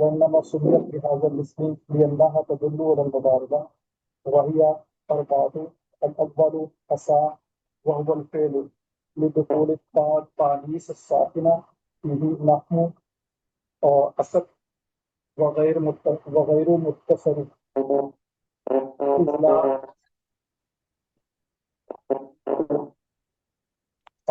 وإنما سميت بهذا الاسم لأنها تدل على المبالغة وهي أربعة. الأول أساء وهو الفعل لدخول التاء التانيث الساكنة فيه نحو أسد وغير متصل.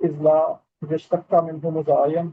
إذ لا يشتق منه مضارعا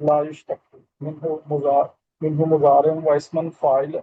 لا يشتق منه مضارع واسما فاعلا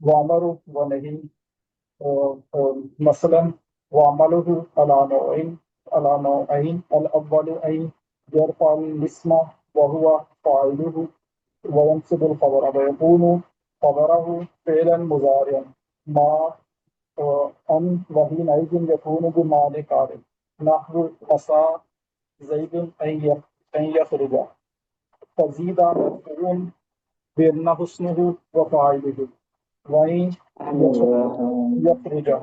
وأمر ونهي مثلا وعمله على نوعين. الأول أن يرفع الاسم وهو فاعله وينصب الخبر ويكون خبره فعلا مضارعا مع أن وحينئذ يكون بمعنى قارئ نحو عسى زيد أن يخرج. فزيد مرفوع بأنه اسمه وفاعله وإن يخرج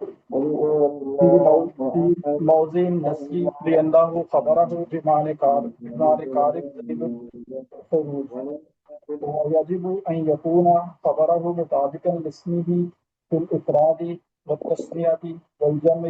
في موضع النسب لأنه خبره بمعنى قارئ زيد خروج. ويجب أن يكون خبره مطابقا لاسمه في الإفراد والتثنية والجمع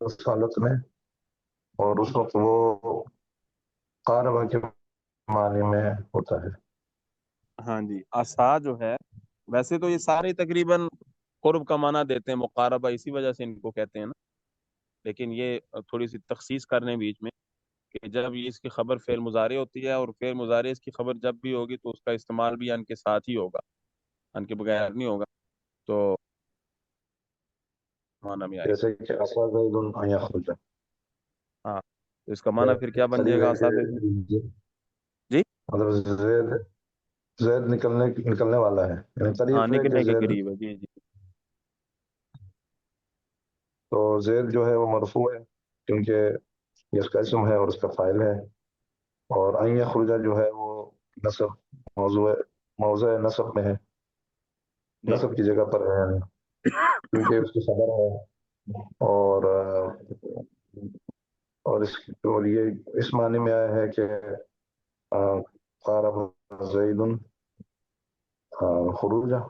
اس حالت میں اور اس وقت وہ قاربہ کے معنی میں ہوتا ہے. ہاں جی، آسا جو ہے، ویسے تو یہ سارے تقریباً قرب کا معنی دیتے ہیں، مقاربہ اسی وجہ سے ان کو کہتے ہیں نا، لیکن یہ تھوڑی سی تخصیص کرنے بیچ میں کہ جب یہ اس کی خبر فعل مضارع ہوتی ہے، اور فعل مضارع اس کی خبر جب بھی ہوگی تو اس کا استعمال بھی ان کے ساتھ ہی ہوگا، ان کے بغیر نہیں ہوگا، تو معنی میں آئے گا. جیسے کہ عسیٰ زید ان یخرج، ہاں، تو اس کا معنی پھر کیا بن جائے قریب گا ہے اساتذہ میں؟ کہ جی، مطلب زید نکلنے والا ہے، یعنی ہاں، قریب ہے کہ نکلنے کے زید. قریب ہے، جی جی. تو زید جو ہے وہ مرفوع ہے کیونکہ یہ اس کا اسم ہے اور اس کا فاعل ہے. اور ان یخرج جو ہے وہ نصب، موضوع موضع نصب میں ہے، جی نصب کی جگہ پر ہے یعنی، کیونکہ اس کی خبر ہے. اور اور یہ اس معنی میں آیا ہے کہ قارب زید خروجہ،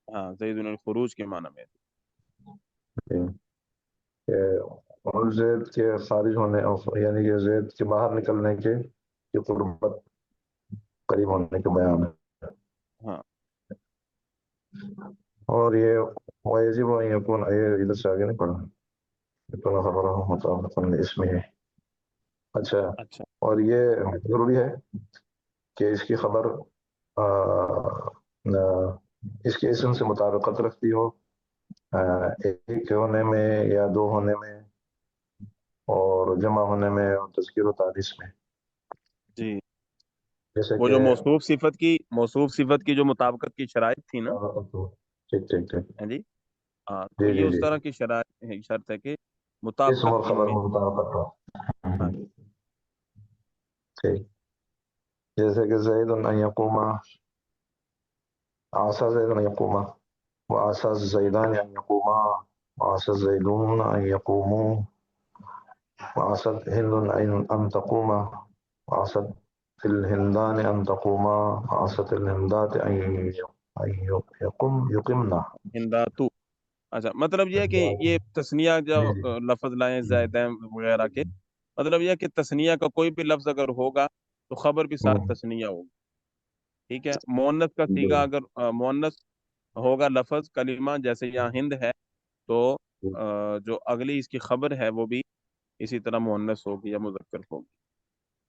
ہاں، زید الخروج کے معنی میں. کہ اور زید کے خارج ہونے یعنی کہ زید کے باہر نکلنے کے کی قربت، قریب ہونے کے بیان ہے. ہاں اور یہ ویجب ان یکون، یہ ادھر سے آگے نہیں پڑھا، یکون خبرہ مطابقا لاسمہ. اچھا، اچھا. اور یہ ضروری ہے کہ اس کی خبر آ، آ، اس کے اسم سے مطابقت رکھتی ہو، ایک ہونے میں یا دو ہونے میں، اور جمع ہونے میں، اور تذکیر و تانیث میں. جی، جیسے وہ کہ جو موصوف صفت کی جو مطابقت کی شرائط تھی نا. ٹھیک ٹھیک ٹھیک. ہاں جی. ہاں، تو جی یہ جی اس جی، طرح کی شرط ہے کہ اسم مطابقت اور ان خبر میں. میں مطابقت ہو. ہاں ٹھیک. جیسے کہ زید ان یقوم، عسى زید ان یقوم، وعسى الزیدان ان یقوما، وعسى الزیدون ان یقوموا، وعسى هند ان تقوم، وعسى الهندان ان تقوما، وعسى الهندات ان يقمنا. ہنداتو. اچھا، مطلب یہ ہے کہ یہ تسنیہ جو جی جی. لفظ لائیں زیدین وغیرہ کے، مطلب یہ ہے کہ تسنیہ کا کوئی بھی لفظ اگر ہوگا تو خبر بھی ساتھ تسنیہ ہوگی. ٹھیک ہے، مؤنث کا صیغہ اگر مؤنث ہوگا لفظ کلمہ جیسے یہاں ہند ہے، تو جو اگلی اس کی خبر ہے وہ بھی اسی طرح مؤنث ہوگی یا مذکر ہوگی،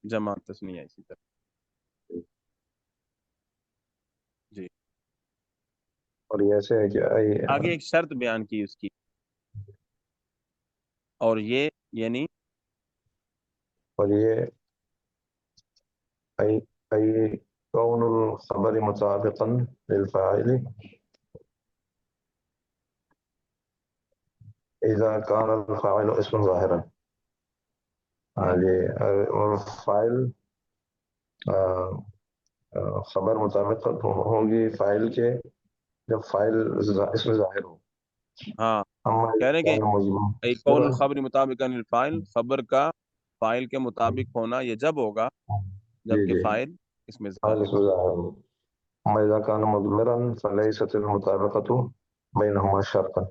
جمع تسنیہ اسی طرح. جی. اور یہ ایسے ہے کہ آگے ایک شرط بیان کی اس کی، اور یہ یعنی اور یہ أي أي كون الخبر مطابقا للفاعل إذا كان الفاعل اسم ظاهرا. اور فاعل خبر مطابق ہوگی فاعل کے جب فاعل اسم ظاہر ہو. ہاں، اما کہہ رہے ہیں كان کہ کون مجموعا، الخبر مطابق الفائل، خبر کا فائل کے مطابق ہونا یہ جب ہوگا جی جبکہ جی، فائل اس میں فاعل ظاہر اسم ہو. ظاہر ہو. اما اذا كان مضمرا فليست المطابقة بينهما شرطا.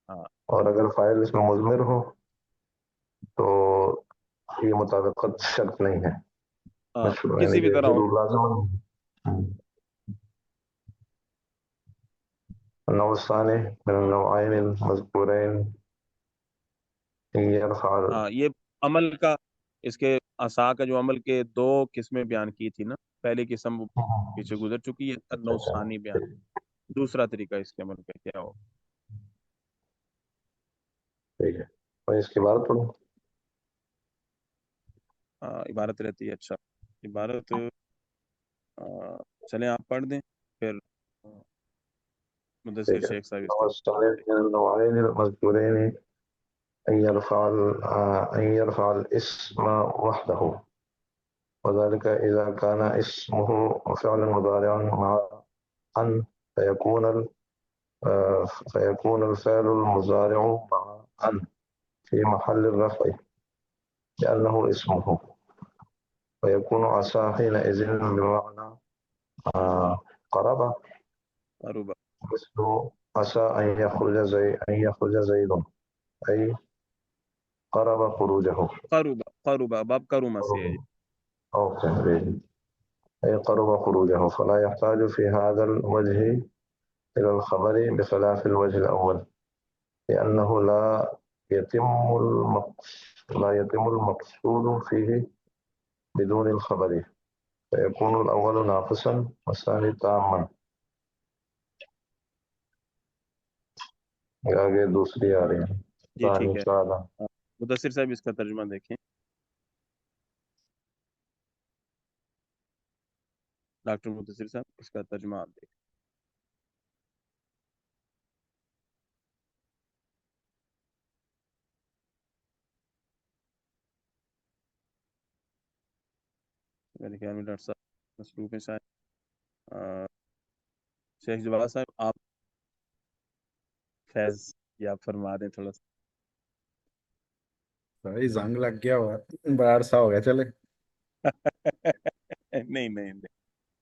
ہاں اور اگر فاعل اس میں مضمر ہو تو یہ مطابقت شرط نہیں ہے، ہاں، مشروع یعنی کسی بھی کہ طرح ہو. ضرور لازم ہے. النوع الثاني من النوعين المذكورين إن يرفع ہاں، یہ عمل کا، اس کے عصا کا جو عمل کے دو قسمیں بیان کی تھی نا، پہلی قسم وہ پیچھے گزر چکی ہے، اچھا اچھا نوسانی بیان. ٹھیک دوسرا طریقہ اس کے عمل کا کیا ہو؟ ٹھیک ہے. اور اس کی بات پڑھوں. عبارت رہتی ہے. اچھا، عبارت چلیں آپ پڑھ دیں، پھر مدثر ٹھیک ہے. شیخ صاحب اس النوع کے الثاني من النوعين المذكورين أن يرفع الاسم وحده، وذلك إذا كان اسمه فعل مضارع مع أن، فيكون فيكون الفعل المضارع مع أن في محل الرفع لأنه اسمه، ويكون عسى حينئذ بمعنى قرب، عروبہ. مثل عسى أن يخرج زيد أي قرب خروجه. قربا باب کروما سے ہے یہ. أوكي، أي قرب خروجه، فلا يحتاج في هذا الوجه إلى الخبر بخلاف الوجه الأول، لأنه لا يتم المقصود فيه بدون الخبر، فيكون الأول ناقصا والثاني تاما. آگے دوسری آ رہی ہے جی ثانی ٹھیک ہے. سادہ. مدثر صاحب اس کا ترجمہ دیکھیں. ڈاکٹر مدثر صاحب اس کا ترجمہ آپ دیکھیں. میرے خیال میں ڈاکٹر صاحب مصروف ہیں شاید. شیخ جواد صاحب آپ فیض یا فرما دیں تھوڑا سا. بھائی زنگ لگ گیا ہوا بڑا عرصہ ہو گیا چلے. نہیں نہیں نہیں،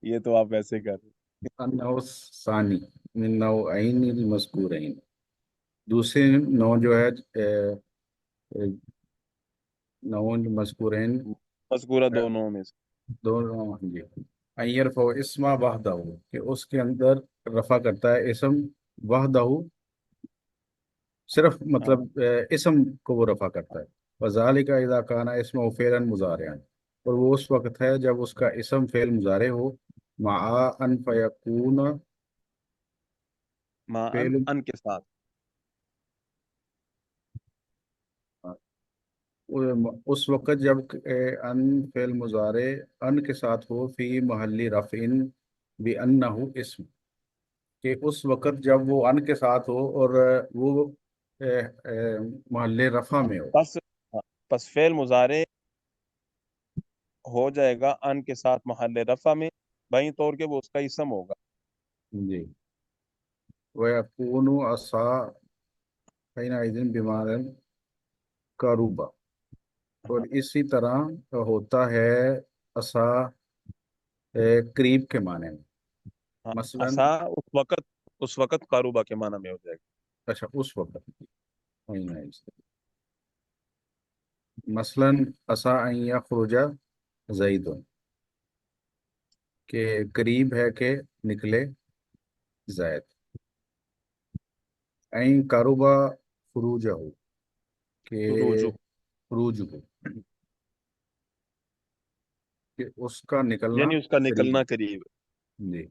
یہ تو آپ ایسے کر رہے ہیں. النوع ثانی من نوعین المذکورین، دوسرے نوع جو ہے نوع مذکورین مذکورہ دونوں میں سے. دونوں جی. ان یرفع اسم وحدہ، کہ اس کے اندر رفع کرتا ہے اسم وحدہ، صرف مطلب اسم کو وہ رفع کرتا ہے. وذالک اذا کان اسمہ فعلا مضارعا، اور وہ اس وقت ہے جب اس کا اسم فعل مضارع ہو، مع ان فیکون ماں فعل، ان کے ساتھ. اس وقت جب ان فعل مضارع ان کے ساتھ ہو، فی محل رفع بانہ اسم، کہ اس وقت جب وہ ان کے ساتھ ہو اور وہ محل رفع میں ہو. پس فعل مضارع ہو جائے گا ان کے ساتھ محل رفع میں، بائیں طور کے وہ اس کا اسم ہوگا. جی. وَيَكُونُ عَصَا حِينَئِذٍ بِمَعْنَى قَرُوبَ، اور اسی طرح ہوتا ہے عصا قریب کے معنی میں. مثلا عصا اس وقت قاروبہ کے معنی میں ہو جائے گا. اچھا اس وقت مثلا عصا ان یخرج زید، کہ قریب ہے کہ نکلے زید. این قربا خروجہ، کہ خروج خروج ہو، کہ اس کا نکلنا یعنی اس کا قریب. نکلنا قریب. جی.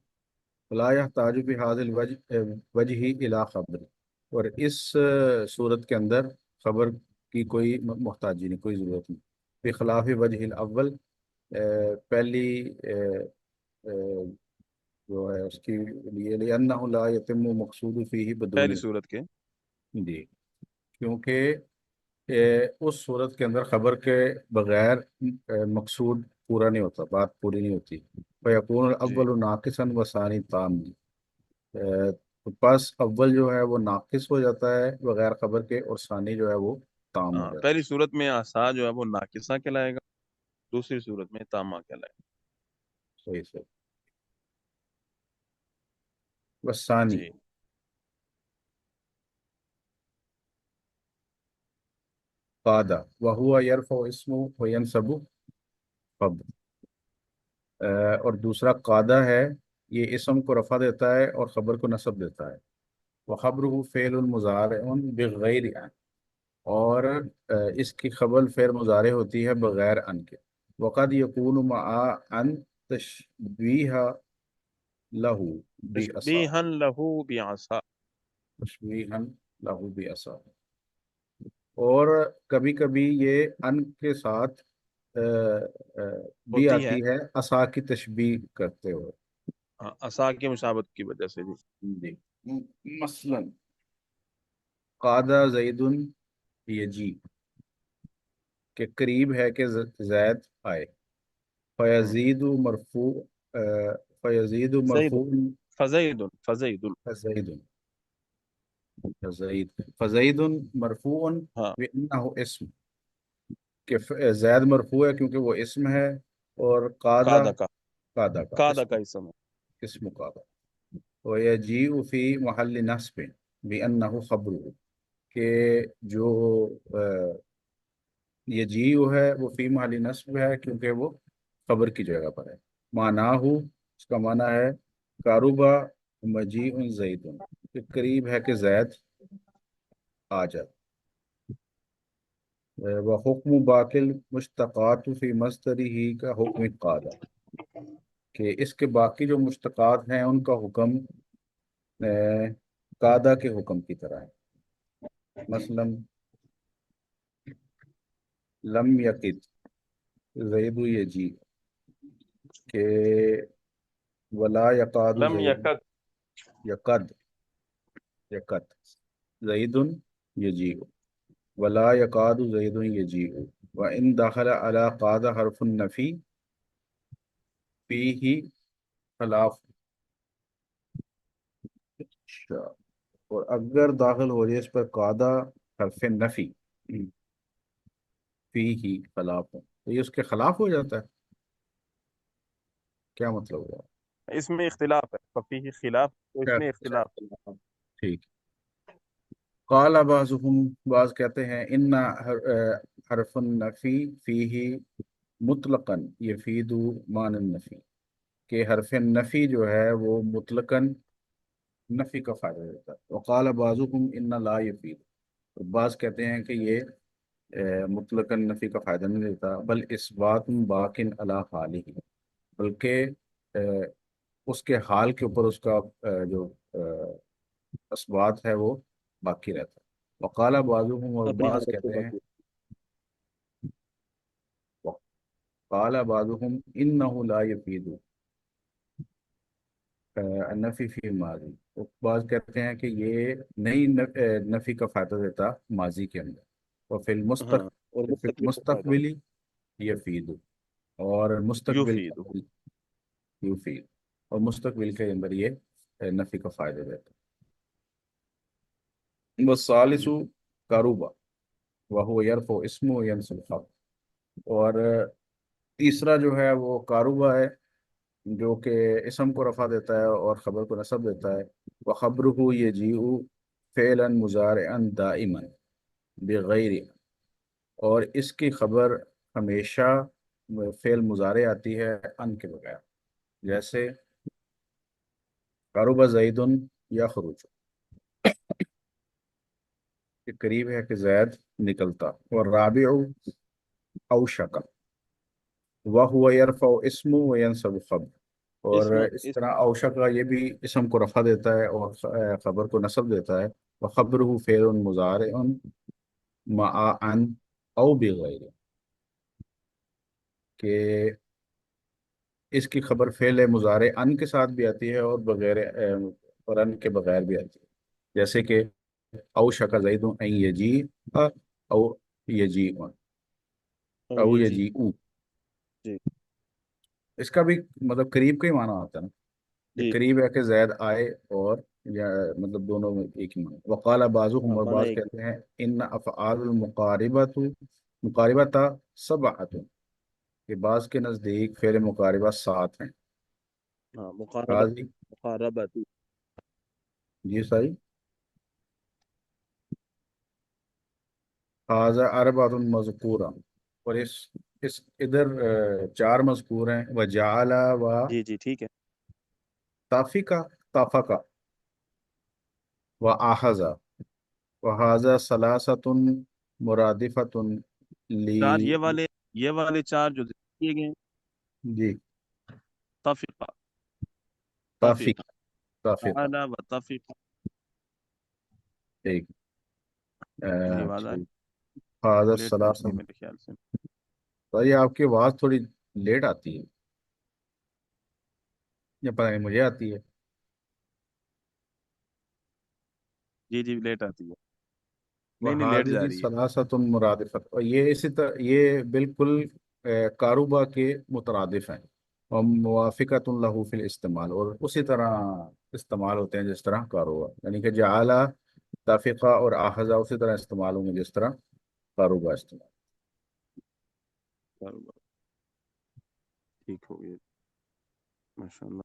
لا يحتاج في هذا الوجه الى خبر، اور اس صورت کے اندر خبر کی کوئی محتاجی نہیں، کوئی ضرورت نہیں. بخلاف وجہ الاول، پہلی جو ہے اس کی لیے لأنه لا يتم مقصود فيه بدون. پہلی صورت کے. جی. کیونکہ اس صورت کے اندر خبر کے بغیر مقصود پورا نہیں ہوتا، بات پوری نہیں ہوتی. فیکون جی الاول ناقصا وثانی تام، پس اول جو ہے وہ ناقص ہو جاتا ہے بغیر خبر کے، اور ثانی جو ہے وہ تام ہو جاتا پہلی صورت میں عصا جو ہے وہ ناقصہ کہلائے گا، دوسری صورت میں تامہ کہلائے گا. ہے. صحیح سے. وثانی جی قادہ وہو یرفع اسمہ وینصب خبر، اور دوسرا قادہ ہے، یہ اسم کو رفع دیتا ہے اور خبر کو نصب دیتا ہے. وخبرہ فعل مضارع بغیر ان، اور اس کی خبر فعل مضارع ہوتی ہے بغیر ان کے. وقد یکون مع ان تشبیہ لہ بعصا، تشبیہا لہو بعصا. تشبیہا لہ بعصا، اور کبھی کبھی یہ ان کے ساتھ بھی ہوتی ہے آتی ہے عصا کی تشبیہ کرتے ہوئے. عصا کی مشابہت کی وجہ سے. جی. مثلا قادہ زید یجی، کہ قریب ہے کہ زید آئے. فیزید مرفوع فیزید زید مرفوع فزید فزید. فزید فزید فزید مرفوع ہاں بانہ اسم، کہ زید مرفوع ہے کیونکہ وہ اسم ہے، اور قادہ قادہ کا قادہ کا قادہ اسم، کا اسم ہے. اسم قادہ. وَيَجِيءُ فِي مَحَلِّ نَصْبٍ بِأَنَّهُ خَبْرُهُ، کہ جو یجیء ہے وہ فی محل نصب ہے کیونکہ وہ خبر کی جگہ پر ہے۔ معنی اس کا معنی ہے کاروبا مجیء زید، کہ قریب ہے کہ زید آ جائے۔ وحکم باقل مشتقات فی مصدری ہی کا حکم قادہ، کہ اس کے باقی جو مشتقات ہیں ان کا حکم قادہ کے حکم کی طرح ہے۔ مثلا لم یقد زید یجی، کہ ولا یقاد لم زید یکد، یقد یقد زید یجیء، ولا یقاد زید یجیء، وان دخل علی قاد حرف النفی فیہ خلاف۔ اچھا، اور اگر داخل ہو جائے اس پر قادہ حرف نفی فیہ خلاف، تو یہ اس کے خلاف ہو جاتا ہے، کیا مطلب ہوا؟ اس میں اختلاف ہے، ففیہ خلاف، تو اس میں اچھا، اختلاف ہے۔ ٹھیک۔ قال بعضهم، بعض کہتے ہیں ان حرف النفی فیہ مطلقا یفید معنی النفی، کہ حرف نفی جو ہے وہ مطلقاً نفی کا فائدہ دیتا ہے۔ وقال بعضهم ان لا یفید، بعض کہتے ہیں کہ یہ مطلقاً نفی کا فائدہ نہیں دیتا، بل اثبات باقٍ علی حالہ، بلکہ اس کے حال کے اوپر اس کا جو اثبات ہے وہ باقی رہتا ہے۔ وقال بعضهم، اور اپنی بعض حالت کو کہتے ہیں، باقی۔ قال بعضهم انه لا يفيد النفی فی ماضی، بعض کہتے ہیں کہ یہ نہیں نفی کا فائدہ دیتا ماضی کے اندر، اور فی ہاں، اور مستقبل کو فائدہ المستقبلی یفید، اور مستقبل یفید۔ یفید، اور مستقبل کے اندر یہ نفی کا فائدہ دیتا ہے۔ والثالث کاروبا وهو يرفع اسمه وينصب خبر، اور تیسرا جو ہے وہ کاروبا ہے جو کہ اسم کو رفع دیتا ہے اور خبر کو نصب دیتا ہے۔ وخبره يجيء فعلا مضارعا دائما بغیر، اور اس کی خبر ہمیشہ فعل مضارع آتی ہے ان کے بغیر، جیسے کاروبا زید یخرج، کہ قریب ہے کہ زید نکلتا، اور رابع اوشک وهو يرفع اسمه وينصب خبر، اور اس اس طرح اوشک کا یہ بھی اسم کو رفع دیتا ہے اور خبر کو نصب دیتا ہے۔ وخبره فعل مضارع مع ان او بغیر، کہ اس کی خبر فعل مضارع ان کے ساتھ بھی آتی ہے اور بغیر اور ان کے بغیر بھی آتی ہے، جیسے کہ اوشک زید ان یجیء او یجیء او یہ جی یجیء، جی اس کا بھی مطلب قریب کا ہی معنی ہوتا ہے نا، کہ جی، قریب ہے کہ زید آئے، اور یا مطلب دونوں میں ایک ہی معنی۔ وقال بعضهم، ہاں، اور مانا بعض ایک کہتے ہیں ان افعال المقاربۃ مقاربۃ سبعۃ، کہ بعض کے نزدیک فعل مقاربہ 7 ہیں۔ ہاں، مقاربت، قاضی، مقاربت۔ جی صحیح، هذا اربعۃ مذکورہ، اور اس ادھر 4 مذکور ہیں، وجعل و جی جی ٹھیک ہے۔ تافقہ تافقہ وآخذ، وهذا ثلاثۃ مرادفۃ لی، یہ والے 4 جو ذکر کیے گئے ہیں، جی تفقہ، تافق تفقہ، تافقہ، اعلیٰ و تفقہ، ایک میری آواز آئی؟ ٹھیک۔ هذا لیٹ پہنچی ہے الثلاثہ، میرے خیال سے۔ تو یہ آپ کی آواز تھوڑی لیٹ آتی ہے، یا پتہ نہیں مجھے آتی ہے۔ جی جی لیٹ آتی ہے، نہیں نہیں لیٹ جا وهذه رہی ہے۔ ثلاثۃ مرادفۃ، اور یہ اسی طرح یہ بالکل کاروبا کے مترادف ہیں، اور موافقۃ له فی الاستعمال، اور اسی طرح استعمال ہوتے ہیں جس طرح کاروبا، یعنی کہ جعل تافقہ اور آخذہ اسی طرح استعمال ہوں گے جس طرح کاروبا استعمال۔ کاروبار ٹھیک ہو گیا، ماشاء اللہ۔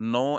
9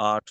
8,